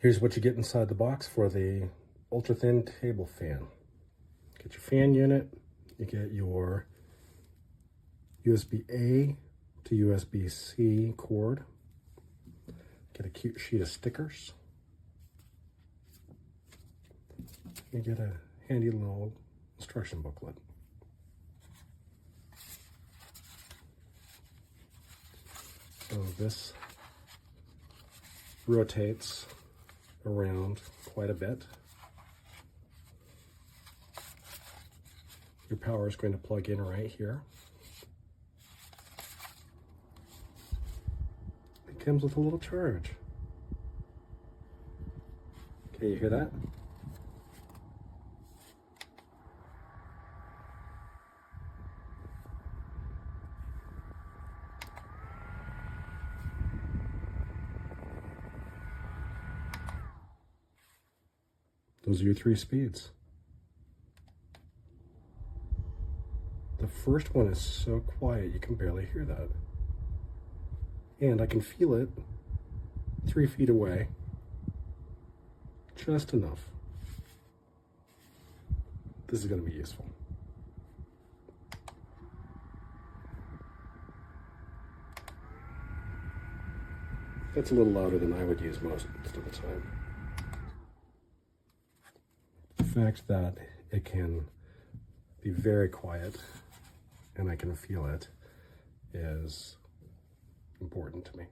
Here's what you get inside the box for the ultra thin table fan. Get your fan unit, you get your USB-A to USB-C cord, get a cute sheet of stickers, you get a handy little instruction booklet. So this rotates around quite a bit. Your power is going to plug in right here. It comes with a little charge. Okay, you hear that? Those are your 3 speeds. The first one is so quiet you can barely hear that. And I can feel it 3 feet away. Just enough. This is going to be useful. That's a little louder than I would use most of the time. The fact that it can be very quiet and I can feel it is important to me.